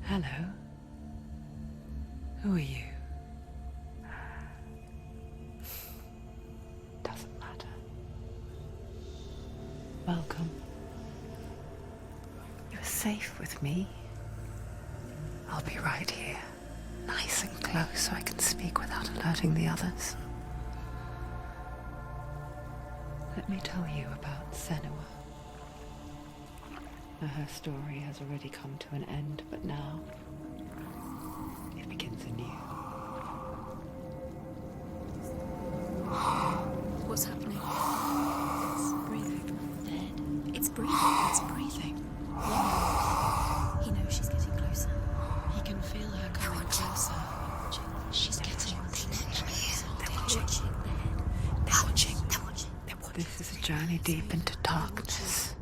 Hello. Who are you? Doesn't matter. Welcome. You're safe with me. I'll be right here, nice and close so I can speak without alerting the others. Let me tell you about Senua. Her story has already come to an end, but now it begins anew. What's happening? It's breathing. Dead. It's breathing. It's breathing. Yeah. He knows she's getting closer. He can feel her coming closer. She's getting closer. They're watching. They're watching. They're watching. This is a journey deep into darkness.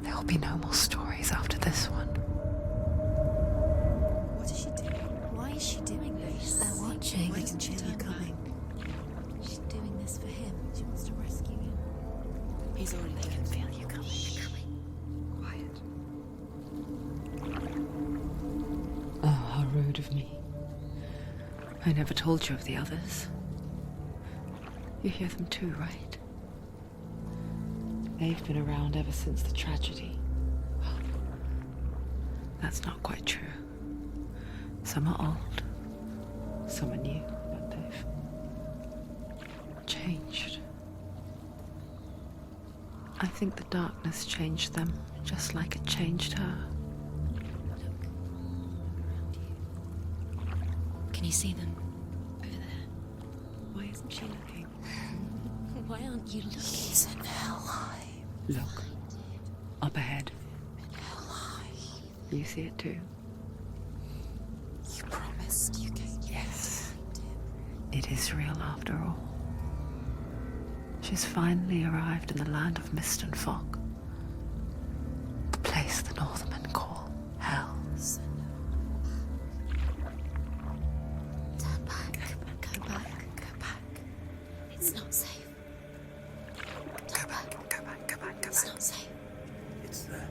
There will be no more stories after this one. What is she doing? Why is she doing this? They're watching. They can feel her coming. She's doing this for him. She wants to rescue him. He's already there. They can feel you coming. Quiet. Oh, how rude of me. I never told you of the others. You hear them too, right? They've been around ever since the tragedy. Well, that's not quite true. Some are old, some are new, but they've changed. I think the darkness changed them, just like it changed her. Can you see them? Over there. Why isn't she looking? Why aren't you looking? He's in Helheim. Look, up ahead. You see it too? You promised you gave. Yes. It is real after all. She's finally arrived in the land of mist and fog. The place the Northmen call Hell. Turn back. Go back. Go back. It's not safe. It's not safe. It's them.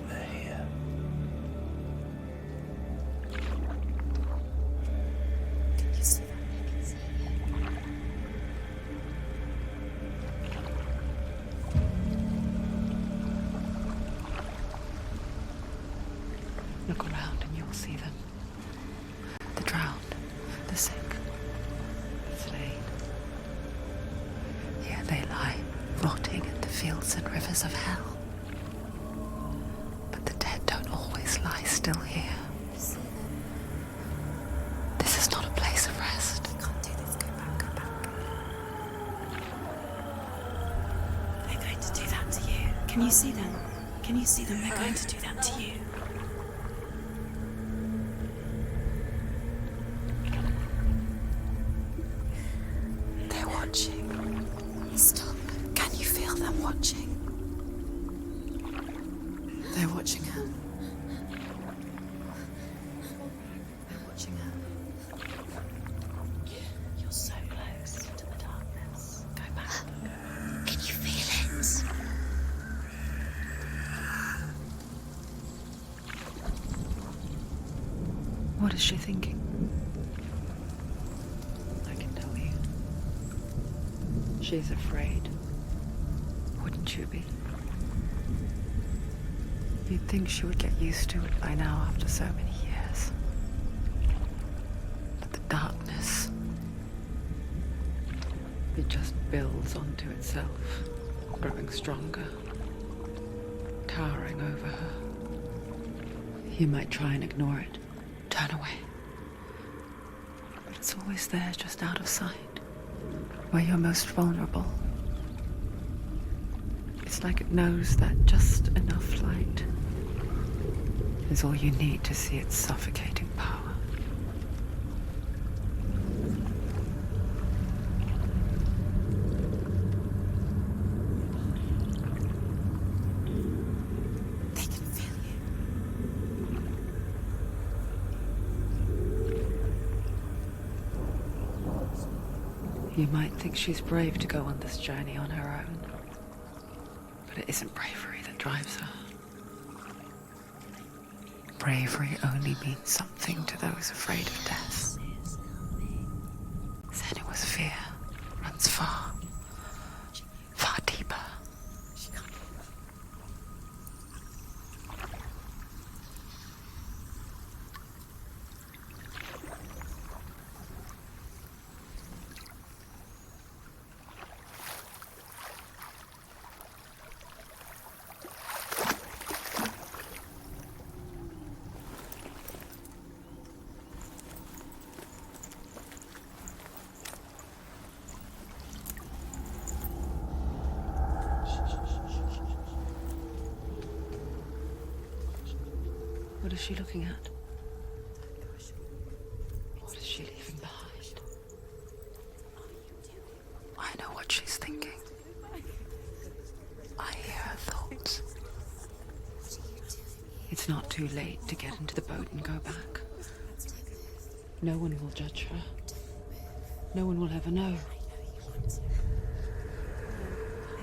They're here. Can you see them? I can see you. Look around and you'll see them. The drowned, the sick, the slain. Here they lie, rotting in the fields and rivers of hell. But the dead don't always lie still here. This is not a place of rest. I can't do this. Go back. Go back. They're going to do that to you. Can you see them? Can you see them? They're going to do that to you. They're watching. Stop. Can you feel them watching? They're watching her. They're watching her. You're so close to the darkness. Go back. Can you feel it? What is she thinking? I can tell you. She's afraid. Wouldn't you be? You'd think she would get used to it by now after so many years. But the darkness, it just builds onto itself, growing stronger, towering over her. You might try and ignore it, turn away. But it's always there, just out of sight, where you're most vulnerable. It's like it knows that just enough light is all you need to see its suffocating power. They can feel you. You might think she's brave to go on this journey on her own, but it isn't bravery that drives her. bravery only means something to those afraid of death. Senua's fear runs far, far deeper. What is she looking at? What is she leaving behind? I know what she's thinking. I hear her thoughts. It's not too late to get into the boat and go back. No one will judge her. No one will ever know.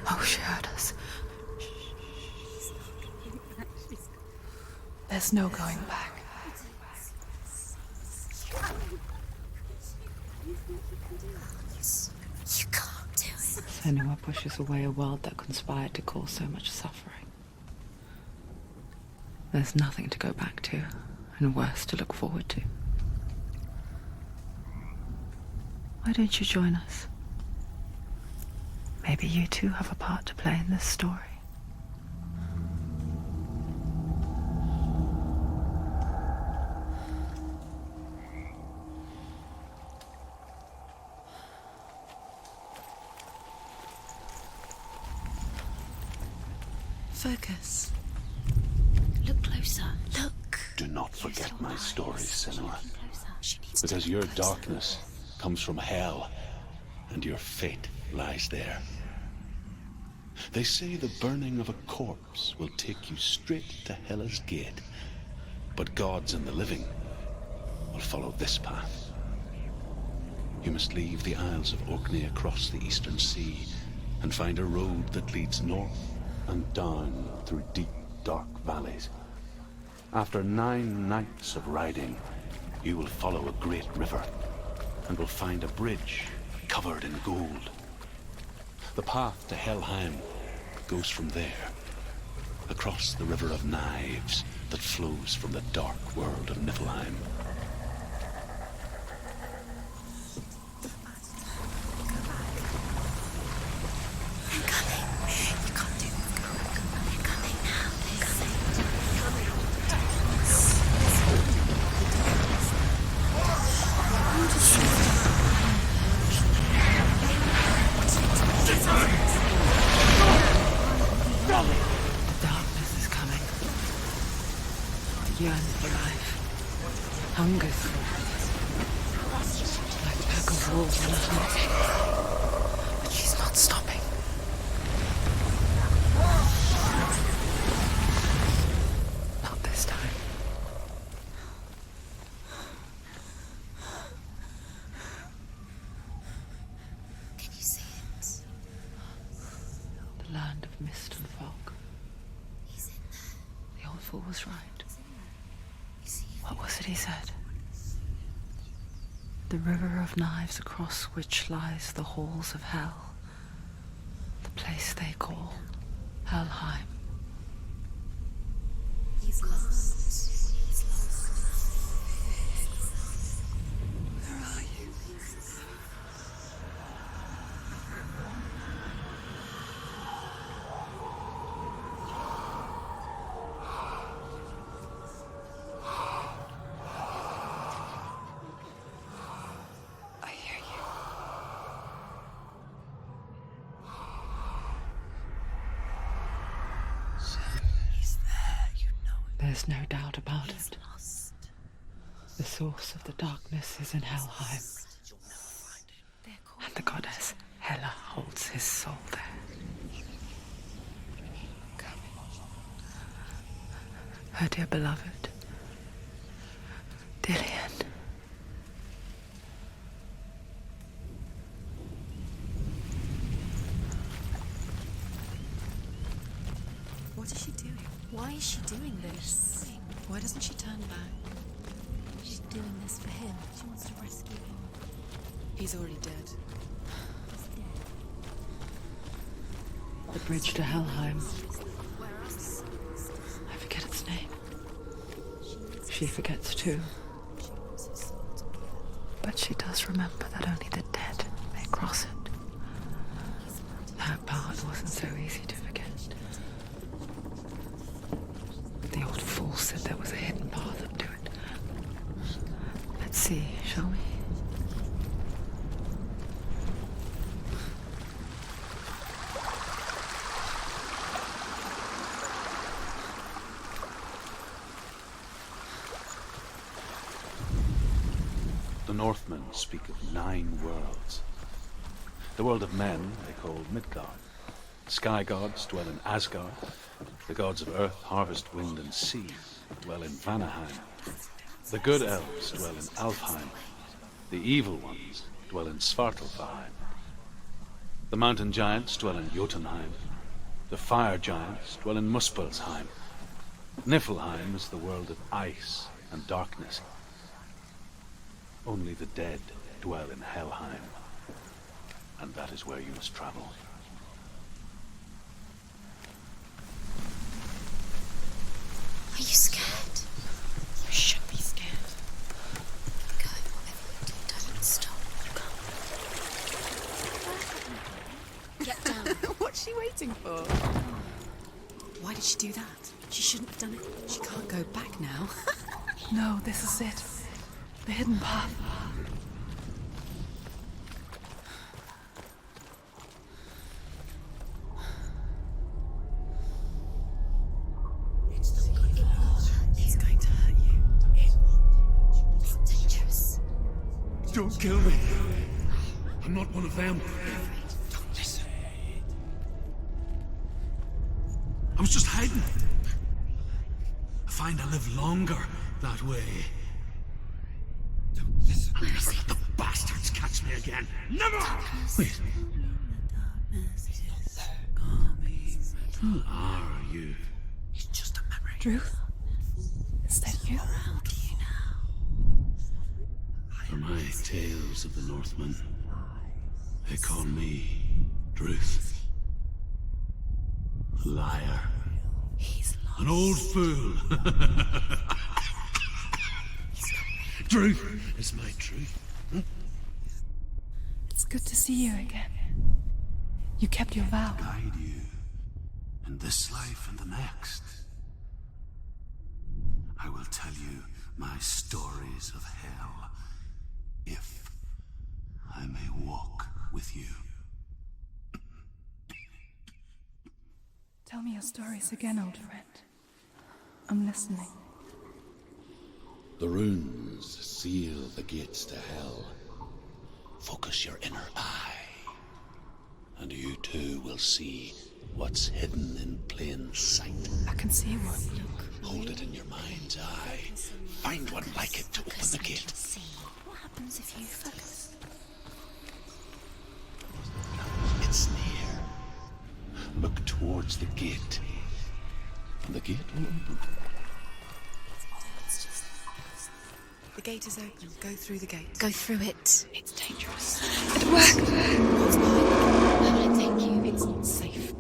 Oh, she heard us. There's no going back. You can't do it. Senua pushes away a world that conspired to cause so much suffering. There's nothing to go back to, and worse to look forward to. Why don't you join us? Maybe you too have a part to play in this story. Focus. Look closer. Look. Do not forget my story, Senua. She needs Because to your look closer. darkness comes from hell, and your fate lies there. They say the burning of a corpse will take you straight to Hela's gate, but gods and the living will follow this path. You must leave the Isles of Orkney across the eastern sea and find a road that leads north and down through deep, dark valleys. After 9 nights of riding, you will follow a great river and will find a bridge covered in gold. The path to Helheim goes from there, across the river of knives that flows from the dark world of Niflheim. The darkness is coming. It yearns for life. Hungers for it. Like a pack of wolves on a hunt. But she's not stopping. Not this time. Can you see it? The land of mist and fog. He's in there. The old fool was right. You see it? What was it he said? The river of knives across which lies the halls of hell. The place they call Helheim. He's lost. He's lost. Where are you? I hear you. He's there. You know it. There's no doubt about He's it. lost. The source of the darkness is in Helheim, and the goddess Hela holds his soul there. Her dear beloved, Dillian. What is she doing? Why is she doing this? Why doesn't she turn back? She's doing this for him. She wants to rescue him. He's already dead. He's dead. The bridge to Helheim. I forget its name. She forgets too. She wants his soul to get. But she does remember that only the dead may cross it. That part wasn't so easy to forget. The old fool said there was a hidden path up to it. Let's see, shall we? The Northmen speak of 9 worlds. The world of men they call Midgard. Sky gods dwell in Asgard. The gods of earth, harvest, wind, and sea dwell in Vanaheim. The good elves dwell in Alfheim. The evil ones dwell in Svartalfheim. The mountain giants dwell in Jotunheim. The fire giants dwell in Muspelheim. Niflheim is the world of ice and darkness. Only the dead dwell in Helheim. And that is where you must travel. Are you scared? You should be scared. Go, whatever you do, don't stop. Get down. What's she waiting for? Why did she do that? She shouldn't have done it. She can't go back now. No, this is it. The hidden path. It's going to hurt you. It's dangerous. Don't kill me. I'm not one of them. Don't listen. I was just hiding. I find I live longer that way. Don't listen. I'll never let the bastards catch me again. Never! Wait. Who are you? It's just a memory. Ruth? Is that you? How do you now? For my tales of the Northmen, they call me Druth. A liar. He's lost. An old fool. Truth is my truth. It's good to see you again. You kept your vow. Guide you in this life and the next. I will tell you my stories of hell, if I may walk with you. Tell me your stories again, old friend. I'm listening. The runes seal the gates to hell. Focus your inner eye, and you too will see what's hidden in plain sight. I can see one. Hold it in your mind's eye. Find one like it to open the gate. See, what happens if you focus? It's near. Look towards the gate, and the gate will open. The gate is open. Go through the gate. Go through it. It's dangerous. It worked. What's behind it? Where will it take you? It's not safe.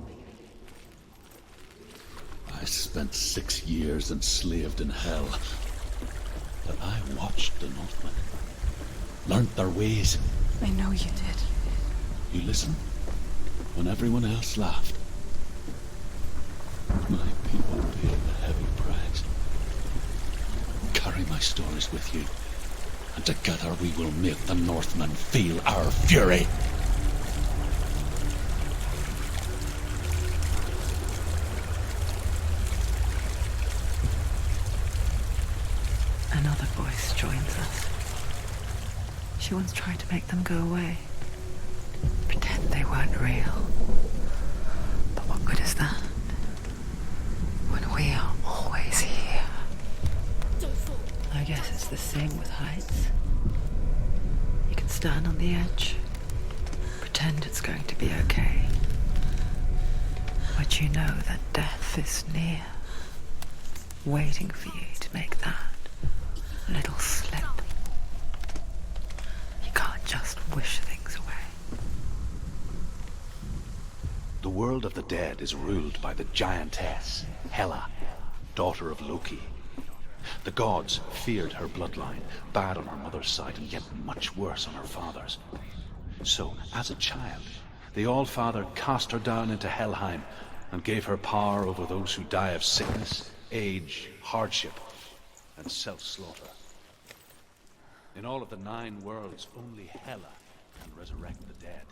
I spent 6 years enslaved in hell. But I watched the Northmen, learnt their ways. I know you did. You listened when everyone else laughed. My people paid a heavy price. Carry my stories with you, and together we will make the Northmen feel our fury. Another voice joins us. She once tried to make them go away. Pretend they weren't real. But what good is that? When we are always here. I guess it's the same with heights. You can stand on the edge, pretend it's going to be okay. But you know that death is near. waiting for you to make that little slip. You can't just wish things away. The world of the dead is ruled by the giantess, Hela, daughter of Loki. The gods feared her bloodline, bad on her mother's side and yet much worse on her father's. So, as a child, the All-Father cast her down into Helheim and gave her power over those who die of sickness, age, hardship, and self-slaughter. In all of the 9 worlds, only Hela can resurrect the dead.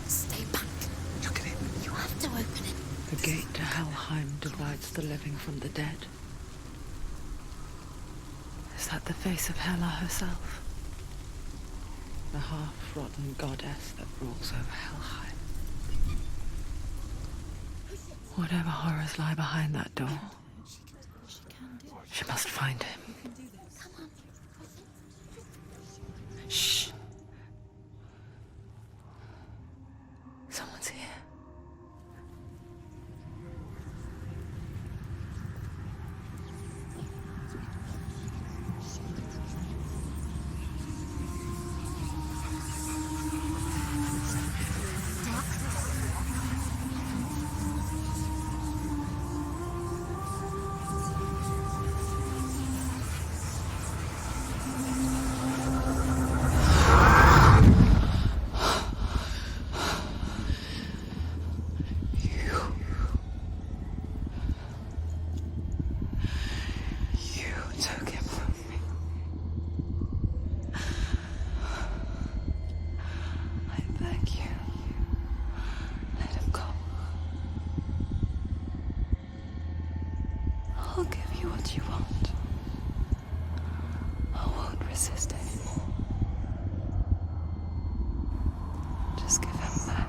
Stay back. Look at it. You have to open it. The gate to Helheim divides the living from the dead. Is that the face of Hela herself? The half-rotten goddess that rules over Helheim. Whatever horrors lie behind that door, she must find him. Shh. Someone's here. I'll give you what you want. I won't resist anymore. Just give him back.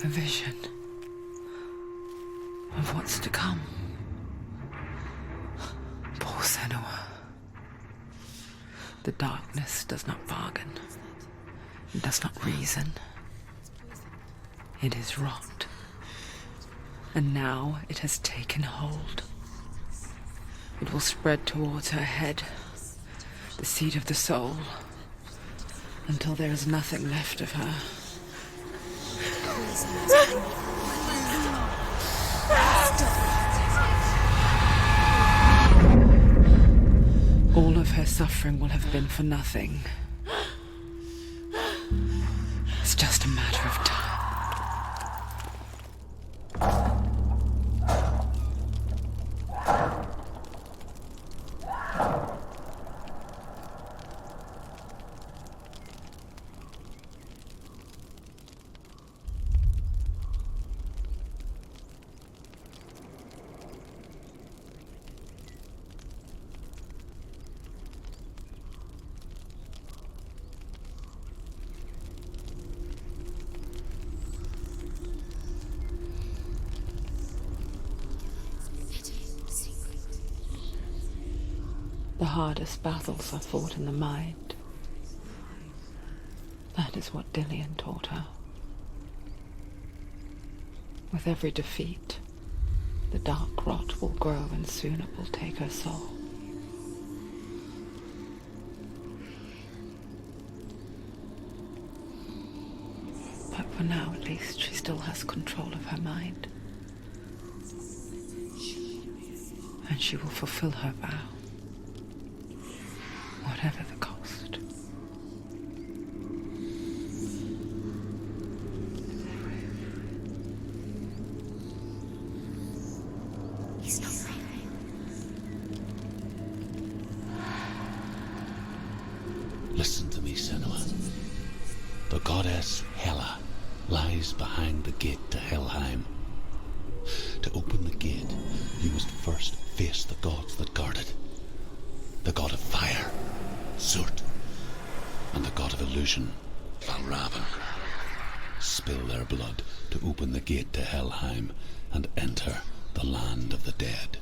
A vision of what's to come. The darkness does not bargain. It does not reason. It is rot. And now it has taken hold. It will spread towards her head, the seat of the soul, until there is nothing left of her. All of her suffering will have been for nothing. It's just a matter of time. The hardest battles are fought in the mind. That is what Dillian taught her. With every defeat, the dark rot will grow and soon it will take her soul. But for now, at least, she still has control of her mind. And she will fulfill her vow. Whatever the cost. He's not breathing. Listen to me, Senua. The goddess Hela lies behind the gate to Helheim. To open the gate, you must first face the gods that guard it. The god of fire, Surt, and the god of illusion, Valravan. Spill their blood to open the gate to Helheim and enter the land of the dead.